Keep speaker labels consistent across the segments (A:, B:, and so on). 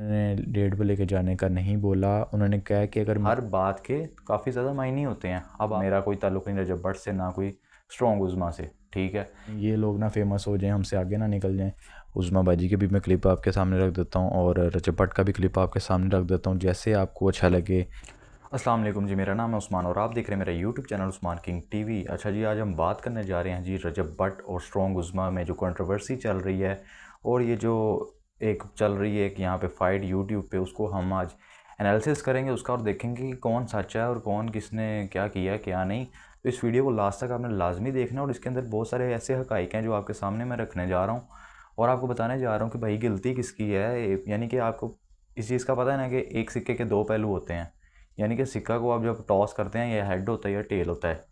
A: उन्होंने डेट पे लेके जाने का नहीं बोला। उन्होंने कहा कि अगर हर बात के काफ़ी ज़्यादा मायने होते हैं। अब मेरा कोई ताल्लुक़ नहीं रजब भट्ट से, ना कोई स्ट्रॉन्ग उज़मा से, ठीक है। ये लोग ना फेमस हो जाएं, हमसे आगे ना निकल जाएं। उज़मा बाजी की भी मैं क्लिप आपके सामने रख देता हूँ और रजब भट्ट का भी क्लिप आपके सामने रख देता हूँ, जैसे आपको अच्छा लगे। अस्सलाम वालेकुम जी, मेरा नाम है उस्मान और आप देख रहे हैं मेरा YouTube channel Usman king TV. अच्छा जी, आज हम बात करने जा रहे हैं जी रजब भट्ट और स्ट्रॉन्ग उज़मा में जो कंट्रोवर्सी चल रही है और ये जो एक चल रही है कि यहाँ पे फाइट यूट्यूब पे, उसको हम आज एनालिसिस करेंगे उसका और देखेंगे कि कौन सच्चा है और कौन किसने क्या किया क्या नहीं। तो इस वीडियो को लास्ट तक आपने लाजमी देखना है और इसके अंदर बहुत सारे ऐसे हक़ाइक़ हैं जो आपके सामने मैं रखने जा रहा हूँ और आपको बताने जा रहा हूँ कि भाई गलती किसकी है। यानी कि आपको इस चीज़ का पता है ना कि एक सिक्के के दो पहलू होते हैं। यानी कि सिक्का को आप जब टॉस करते हैं या हेड होता है या टेल होता है,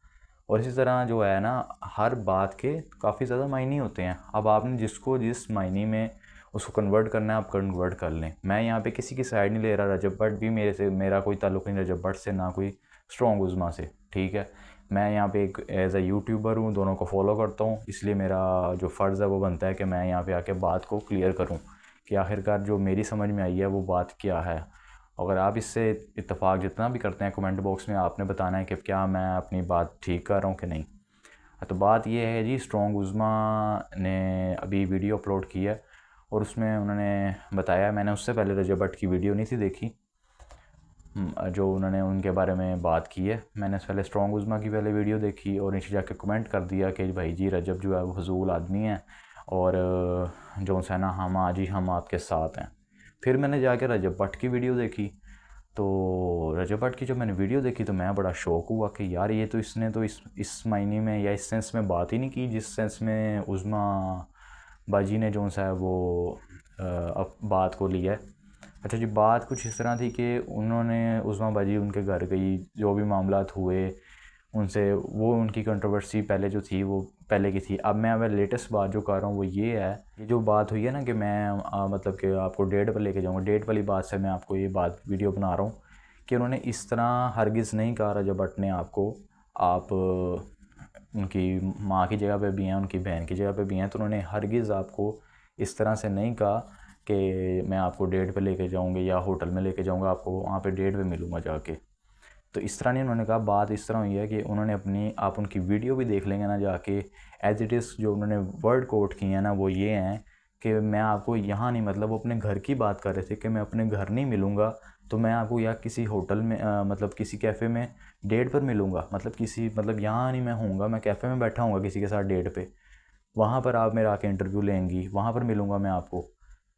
A: और इसी तरह जो है ना हर बात के काफ़ी ज़्यादा मायने होते हैं। अब आपने जिसको जिस मायने में उसको कन्वर्ट करना है आप कन्वर्ट कर लें। मैं यहाँ पे किसी की साइड नहीं ले रहा। रजब भट्ट भी मेरा कोई ताल्लुक़ नहीं रजब भट्ट से, ना कोई स्ट्रॉन्ग उज़मा से, ठीक है। मैं यहाँ पे एक एज अ यूट्यूबर हूँ, दोनों को फॉलो करता हूँ, इसलिए मेरा जो फ़र्ज़ है वो बनता है कि मैं यहाँ पे आके बात को क्लियर करूँ कि आखिरकार जो मेरी समझ में आई है वो बात क्या है। अगर आप इससे इत्तेफाक जितना भी करते हैं, कमेंट बॉक्स में आपने बताना है कि क्या मैं अपनी बात ठीक कर रहा हूँ कि नहीं। तो बात ये है जी, स्ट्रॉन्ग उज़मा ने अभी वीडियो अपलोड की है और उसमें उन्होंने बताया, मैंने उससे पहले रजब भट्ट की वीडियो नहीं थी देखी जो उन्होंने उनके बारे में बात की है। मैंने पहले स्ट्रॉन्ग उज़मा की पहले वीडियो देखी और नीचे जाके कमेंट कर दिया कि भाई जी रजब जो है वो फजूल आदमी है और जो है ना हम आज ही हम आपके साथ हैं। फिर मैंने जाके रजब भट्ट की वीडियो देखी, तो रजब भट्ट की जब मैंने वीडियो देखी तो मैं बड़ा शौक हुआ कि यार ये तो इसने तो इस मायने में या इस सेंस में बात ही नहीं की जिस सेंस में उज़मा बाजी ने जो सा है वो अब बात को लिया है। अच्छा जी, बात कुछ इस तरह थी कि उन्होंने उज़मा बाजी उनके घर गई, जो भी मामलात हुए उनसे, वो उनकी कंट्रोवर्सी पहले जो थी वो पहले की थी। अब लेटेस्ट बात जो कर रहा हूँ वो ये है, ये जो बात हुई है ना कि मैं मतलब कि आपको डेट पर लेके जाऊँगा, डेट वाली बात से मैं आपको ये बात वीडियो बना रहा हूँ कि उन्होंने इस तरह हरगिज़ नहीं कहा रजब भट्ट ने आपको, आप उनकी माँ की जगह पे भी हैं, उनकी बहन की जगह पे भी हैं, तो उन्होंने हरगिज़ आपको इस तरह से नहीं कहा कि मैं आपको डेट पे लेके जाऊँगी या होटल में लेके जाऊँगा, आपको वहाँ पे डेट पे मिलूँगा जाके। तो इस तरह नहीं उन्होंने कहा। बात इस तरह हुई है कि उन्होंने अपनी, आप उनकी वीडियो भी देख लेंगे ना जाके, एज इट इज़ जो उन्होंने वर्ड कोट किए हैं ना वो ये हैं कि मैं आपको यहाँ नहीं, मतलब वो अपने घर की बात कर रहे थे कि मैं अपने घर नहीं मिलूँगा, तो मैं आपको या किसी होटल में मतलब किसी कैफ़े में डेट पर मिलूँगा, मतलब किसी, मतलब यहाँ नहीं मैं होऊंगा, मैं कैफ़े में बैठा हूँगा किसी के साथ डेट पे, वहाँ पर आप मेरा आके इंटरव्यू लेंगी, वहाँ पर मिलूँगा मैं आपको,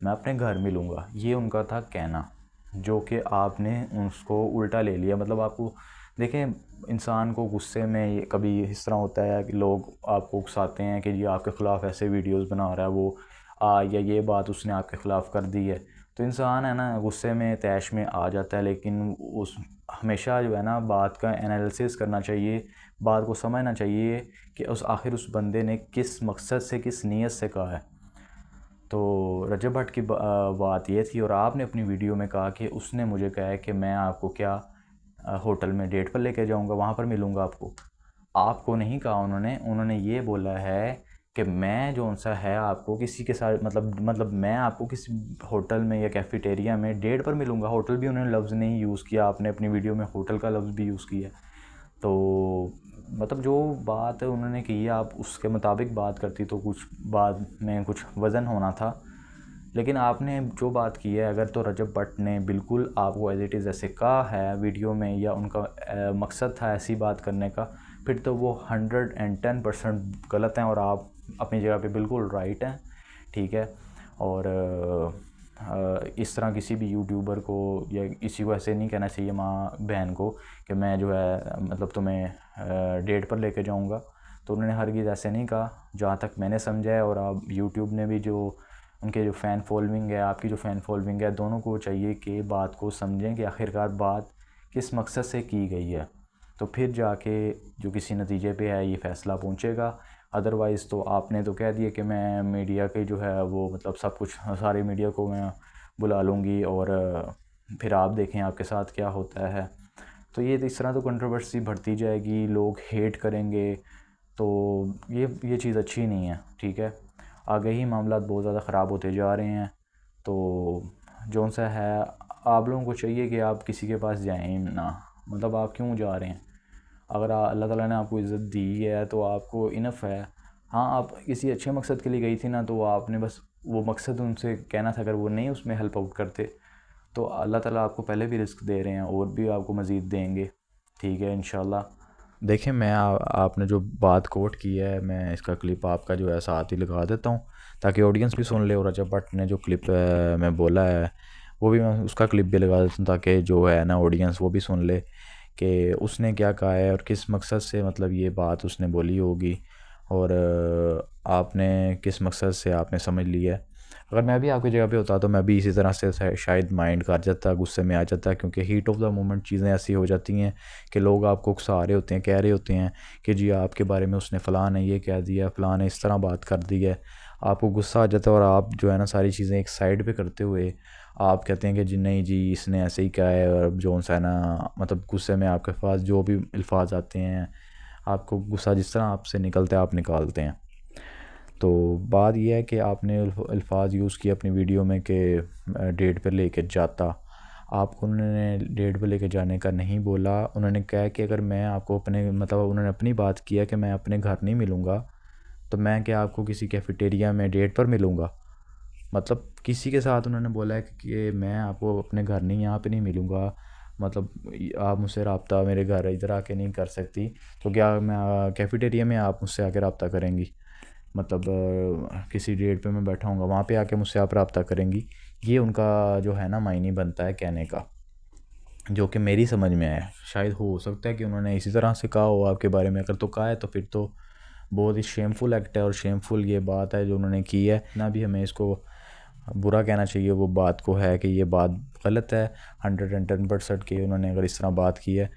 A: मैं अपने घर मिलूँगा। ये उनका था कहना, जो कि आपने उसको उल्टा ले लिया। मतलब आपको देखें, इंसान को गुस्से में ये कभी इस तरह होता है कि लोग आपको उकसाते हैं कि जी आपके ख़िलाफ़ ऐसे वीडियोस बना रहा है वो, या ये बात उसने आपके ख़िलाफ़ कर दी है, तो इंसान है ना गुस्से में तैश में आ जाता है। लेकिन उस हमेशा जो है ना बात का एनालिसिस करना चाहिए, बात को समझना चाहिए कि आखिर उस बंदे ने किस मकसद से, किस नीयत से कहा है। तो रजब भट्ट की बात ये थी और आपने अपनी वीडियो में कहा कि उसने मुझे कहा है कि मैं आपको क्या होटल में डेट पर लेके जाऊंगा, वहाँ पर मिलूंगा आपको। आपको नहीं कहा उन्होंने ये बोला है कि मैं जो सा है आपको किसी के साथ, मतलब मैं आपको किसी होटल में या कैफेटेरिया में डेट पर मिलूंगा। होटल भी उन्होंने लफ्ज़ नहीं यूज़ किया, आपने अपनी वीडियो में होटल का लफ्ज़ भी यूज़ किया। तो मतलब जो बात उन्होंने की है, आप उसके मुताबिक बात करती तो कुछ बात में कुछ वज़न होना था। लेकिन आपने जो बात की है, अगर तो रजब भट्ट ने बिल्कुल आपको एज इट इज़ ऐसे कहा है वीडियो में, या उनका मकसद था ऐसी बात करने का, फिर तो वो 110% गलत हैं और आप अपनी जगह पे बिल्कुल राइट हैं, ठीक है। और इस तरह किसी भी यूट्यूबर को या किसी को ऐसे नहीं कहना चाहिए, माँ बहन को, कि मैं जो है मतलब तुम्हें डेट पर लेके जाऊंगा। तो उन्होंने हरगिज़ ऐसे नहीं कहा, जहाँ तक मैंने समझा है। और आप यूट्यूब ने भी जो उनके जो फ़ैन फॉलोइंग है, आपकी जो फ़ैन फॉलोइंग है, दोनों को चाहिए कि बात को समझें कि आखिरकार बात किस मकसद से की गई है, तो फिर जाके जो किसी नतीजे पे है ये फ़ैसला पहुँचेगा। अदरवाइज़ तो आपने तो कह दिया कि मैं मीडिया के जो है वो, मतलब सब कुछ, सारे मीडिया को मैं बुला लूँगी और फिर आप देखें आपके साथ क्या होता है। तो ये इस तरह तो कंट्रोवर्सी बढ़ती जाएगी, लोग हेट करेंगे, तो ये चीज़ अच्छी नहीं है, ठीक है। आगे ही मामला बहुत ज़्यादा ख़राब होते जा रहे हैं। तो जो सा है, आप लोगों को चाहिए कि आप किसी के पास जाएं ना, मतलब आप क्यों जा रहे हैं? अगर अल्लाह ताला ने आपको इज़्ज़त दी है तो आपको इनफ है। हाँ, आप किसी अच्छे मकसद के लिए गई थी ना, तो आपने बस वो मकसद उनसे कहना था। अगर वो नहीं उसमें हेल्प आउट करते तो अल्लाह ताला आपको पहले भी रिस्क दे रहे हैं और भी आपको मज़ीद देंगे, ठीक है, इंशाल्लाह। देखें, मैं आपने जो बात कोट की है, मैं इसका क्लिप आपका जो है साथ ही लगा देता हूँ ताकि ऑडियंस भी सुन ले, और रजब भट्ट ने जो क्लिप मैं बोला है वो भी मैं उसका क्लिप भी लगा देता हूँ ताकि जो है ना ऑडियंस वो भी सुन ले कि उसने क्या कहा है और किस मकसद से मतलब ये बात उसने बोली होगी, और आपने किस मकसद से आपने समझ लिया है। अगर मैं भी आपकी जगह पे होता तो मैं भी इसी तरह से शायद माइंड कर जाता, गुस्से में आ जाता, क्योंकि हीट ऑफ द मोमेंट चीज़ें ऐसी हो जाती हैं कि लोग आपको उकसा रहे होते हैं, कह रहे होते हैं कि जी आपके बारे में उसने फ़लाँ ने ये कह दिया, फ़लाँ ने इस तरह बात कर दी है। आपको गुस्सा आ जाता है और आप जो है ना सारी चीज़ें एक साइड पे करते हुए आप कहते हैं कि जी नहीं जी इसने ऐसे ही कहा है, और जो सा है ना मतलब गुस्से में आपके पास जो भी अल्फाज आते हैं, आपको गुस्सा जिस तरह आपसे निकलता है आप निकालते हैं। तो बात यह है कि आपने अल्फाज यूज़ किए अपनी वीडियो में कि डेट पे लेके जाता, आपको उन्होंने डेट पे लेके जाने का नहीं बोला। उन्होंने कहा कि अगर मैं आपको अपने मतलब उन्होंने अपनी बात किया कि मैं अपने घर नहीं मिलूँगा, तो मैं क्या आपको किसी कैफेटेरिया में डेट पर मिलूँगा? मतलब किसी के साथ उन्होंने बोला है कि मैं आपको अपने घर नहीं, यहाँ पे नहीं मिलूँगा, मतलब आप मुझसे रब्ता मेरे घर इधर आके नहीं कर सकती, तो क्या मैं कैफेटेरिया में आप मुझसे आके रब्ता करेंगी? मतलब किसी डेट पे मैं बैठा हूँगा वहाँ पे आके मुझसे आप रब्ता करेंगी? ये उनका जो है ना मायने बनता है कहने का, जो कि मेरी समझ में आया। शायद हो सकता है कि उन्होंने इसी तरह से कहा हो आपके बारे में, अगर तो कहा है तो फिर तो बहुत ही शेमफुल एक्ट है और शेमफुल ये बात है जो उन्होंने की है ना। भी हमें इसको बुरा कहना चाहिए वो बात को है कि ये बात गलत है 110% की। उन्होंने अगर इस तरह बात की है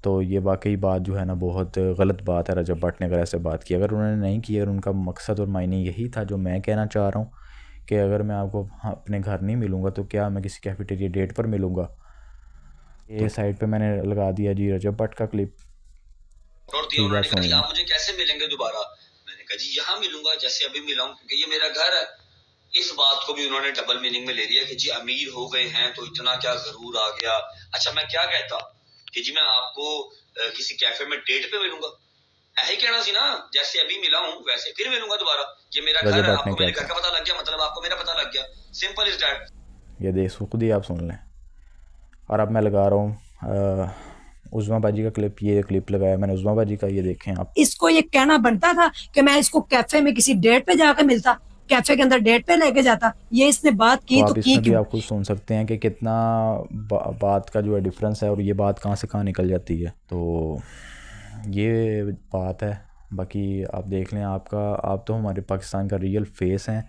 A: तो ये वाकई बात जो है ना बहुत गलत बात है। रजब भट्ट ने अगर ऐसे बात की, अगर उन्होंने नहीं की, अगर उनका मकसद और मायने यही था जो मैं कहना चाह रहा हूँ कि अगर मैं आपको अपने घर नहीं मिलूँगा तो क्या मैं किसी कैफेटेरिया डेट पर मिलूँगा। ये साइड पे मैंने लगा दिया जी रजब भट्ट का क्लिप, ठीक है, सुन लें।
B: आप मुझे कैसे मिलेंगे दोबारा? मैंने कहा जी यहाँ मिलूंगा जैसे अभी मिला हूं, क्योंकि ये मेरा घर है। इस बात को भी उन्होंने डबल मीनिंग में ले लिया कि जी अमीर हो गए हैं तो इतना क्या जरूर आ गया। अच्छा मैं क्या कहता कि जी मैं आपको किसी कैफे में डेट पे मिलूंगा, ऐसे कहना सी ना, जैसे अभी मिला हूं वैसे फिर मिलूंगा दोबारा। ये मेरा घर
A: रजब
B: है,
A: भट्ट ने
B: आपको
A: क्या
B: मेरे घर का
A: कहा
B: पता लग गया मतलब आपको मेरा पता लग गया, सिंपल इज दैट।
A: ये देख खुद ही आप सुन लें। और अब मैं लगा रहा हूँ उज़्मा बाजी का क्लिप, ये क्लिप लगाया मैंने उज़्मा बाजी का, ये देखें आप।
C: इसको ये कहना बनता था कि मैं इसको कैफे में किसी डेट पे जाकर मिलता, कैफे के अंदर डेट पे लेके जाता। ये इसने बात
A: तो
C: की तो
A: आप
C: की
A: इसमें भी
C: क्यों?
A: आप खुद सुन सकते हैं कि कितना बात का जो है डिफरेंस है और ये बात कहाँ से कहाँ निकल जाती है। तो ये बात है। बाकी आप देख लें, आप तो हमारे पाकिस्तान का रियल फेस हैं।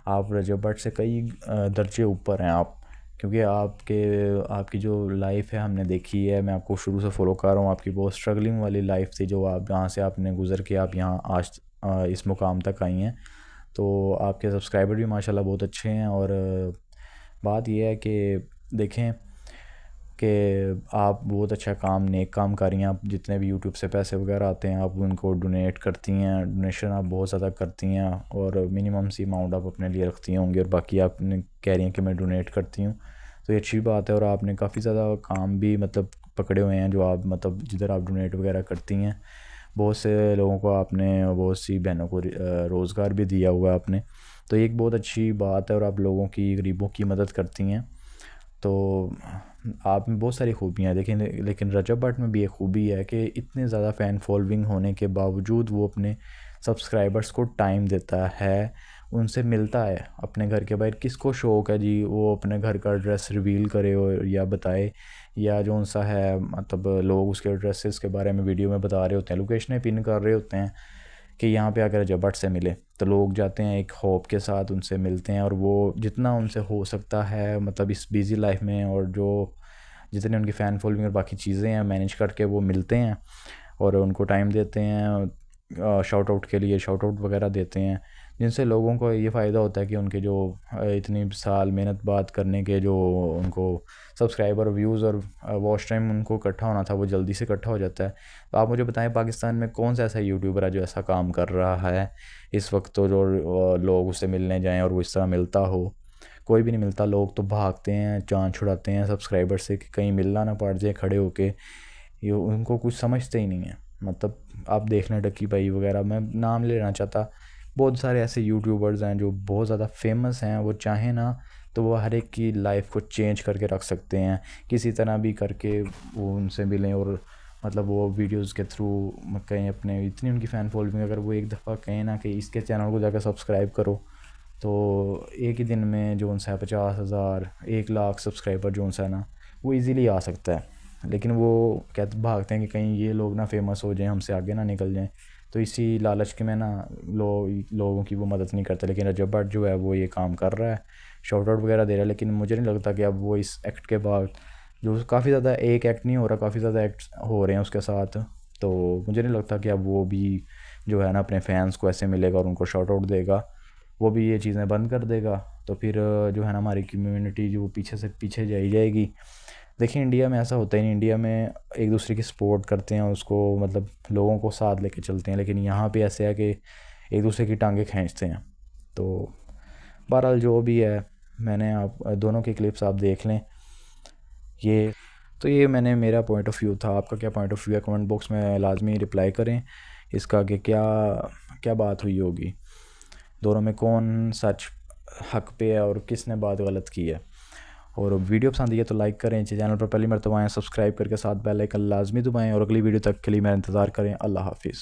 A: आप रजब भट्ट से कई दर्जे ऊपर हैं आप, क्योंकि आपकी जो लाइफ है हमने देखी है। मैं आपको शुरू से फॉलो कर रहा हूँ। आपकी बहुत स्ट्रगलिंग वाली लाइफ थी जो आप जहाँ से आपने गुज़र के आप यहाँ आज इस मुकाम तक आई हैं। तो आपके सब्सक्राइबर भी माशाल्लाह बहुत अच्छे हैं। और बात यह है कि देखें कि आप बहुत अच्छा काम, नेक काम कर रही हैं। आप जितने भी यूट्यूब से पैसे वगैरह आते हैं आप उनको डोनेट करती हैं, डोनेशन आप बहुत ज़्यादा करती हैं और मिनिमम सी अमाउंट आप अपने लिए रखती होंगी, और बाकी आपने कह रही हैं कि मैं डोनेट करती हूँ। तो ये अच्छी बात है। और आपने काफ़ी ज़्यादा काम भी मतलब पकड़े हुए हैं जो आप मतलब जिधर आप डोनेट वगैरह करती हैं। बहुत से लोगों को आपने, बहुत सी बहनों को रोज़गार भी दिया हुआ है आपने। तो ये एक बहुत अच्छी बात है और आप लोगों की, गरीबों की मदद करती हैं। तो आप में बहुत सारी खूबियाँ हैं लेकिन रजब भट्ट में भी एक खूबी है कि इतने ज़्यादा फ़ैन फॉलोइंग होने के बावजूद वो अपने सब्सक्राइबर्स को टाइम देता है, उनसे मिलता है। अपने घर के बाहर किसको शौक़ है जी वो अपने घर का एड्रेस रिवील करे और या बताए, या जो उनसा है मतलब लोग उसके एड्रेसेस के बारे में वीडियो में बता रहे होते हैं, लोकेशनें पिन कर रहे होते हैं कि यहाँ पे आकर रजब भट्ट से मिले। तो लोग जाते हैं एक होप के साथ, उनसे मिलते हैं, और वो जितना उनसे हो सकता है मतलब इस बिज़ी लाइफ में और जो जितने उनकी फ़ैन फॉलोइंग और बाकी चीज़ें हैं मैनेज करके वो मिलते हैं और उनको टाइम देते हैं, शाउट आउट के लिए शाउट आउट वगैरह देते हैं, जिनसे लोगों को ये फ़ायदा होता है कि उनके जो इतनी साल मेहनत बात करने के जो उनको सब्सक्राइबर, व्यूज़ और वॉच टाइम उनको इकट्ठा होना था वो जल्दी से इकट्ठा हो जाता है। तो आप मुझे बताएं पाकिस्तान में कौन सा ऐसा यूट्यूबर है जो ऐसा काम कर रहा है इस वक्त, तो जो लोग उससे मिलने जाएं और वो इस तरह मिलता हो? कोई भी नहीं मिलता। लोग तो भागते हैं, जान छुड़ाते हैं सब्सक्राइबर से कि कहीं मिलना ना पड़ जाए खड़े होके। ये उनको कुछ समझते ही नहीं है। मतलब आप देख लें डक्की भाई वगैरह, मैं नाम नहीं लेना चाहता, बहुत सारे ऐसे यूट्यूबर्स हैं जो बहुत ज़्यादा फेमस हैं। वो चाहें ना तो वो हर एक की लाइफ को चेंज करके रख सकते हैं, किसी तरह भी करके वो उनसे मिलें। और मतलब वो वीडियोस के थ्रू कहीं अपने, इतनी उनकी फ़ैन फॉलोइंग, अगर वो एक दफ़ा कहें ना कि इसके चैनल को जाकर सब्सक्राइब करो, तो एक ही दिन में जो उनसे 50,000 1 लाख सब्सक्राइबर जो उनसे ना वो इजीली आ सकता है। लेकिन वो कहते भागते हैं कि कहीं ये लोग ना फेमस हो जाएं, हमसे आगे ना निकल जाएं। तो इसी लालच के में ना लोगों की वो मदद नहीं करते। लेकिन रजब भट्ट जो है वो ये काम कर रहा है, शॉर्ट आउट वगैरह दे रहा है। लेकिन मुझे नहीं लगता कि अब वो इस एक्ट के बाद, जो काफ़ी ज़्यादा, एक एक्ट नहीं हो रहा, काफ़ी ज़्यादा एक्ट हो रहे हैं उसके साथ, तो मुझे नहीं लगता कि अब वो भी जो है ना अपने फैंस को ऐसे मिलेगा और उनको शॉर्ट आउट देगा। वो भी ये चीज़ें बंद कर देगा, तो फिर जो है ना हमारी कम्युनिटी जो पीछे से पीछे जाई जाएगी। देखिए इंडिया में ऐसा होता ही नहीं। इंडिया में एक दूसरे की सपोर्ट करते हैं, उसको मतलब लोगों को साथ लेके चलते हैं। लेकिन यहाँ पे ऐसे है कि एक दूसरे की टांगें खींचते हैं। तो बहरहाल जो भी है, मैंने आप दोनों की क्लिप्स आप देख लें। ये मैंने मेरा पॉइंट ऑफ व्यू था। आपका क्या पॉइंट ऑफ व्यू है कमेंट बॉक्स में लाजमी रिप्लाई करें इसका, कि क्या क्या बात हुई होगी, दोनों में कौन सच हक पे है और किसने बात गलत की है। और वीडियो पसंद आई है तो लाइक करें, चैनल पर पहली मरतबा आएँ सब्सक्राइब करके साथ बेल आइकन लाजमी दबाएं, और अगली वीडियो तक के लिए मेरा इंतज़ार करें। अल्लाह हाफिज़।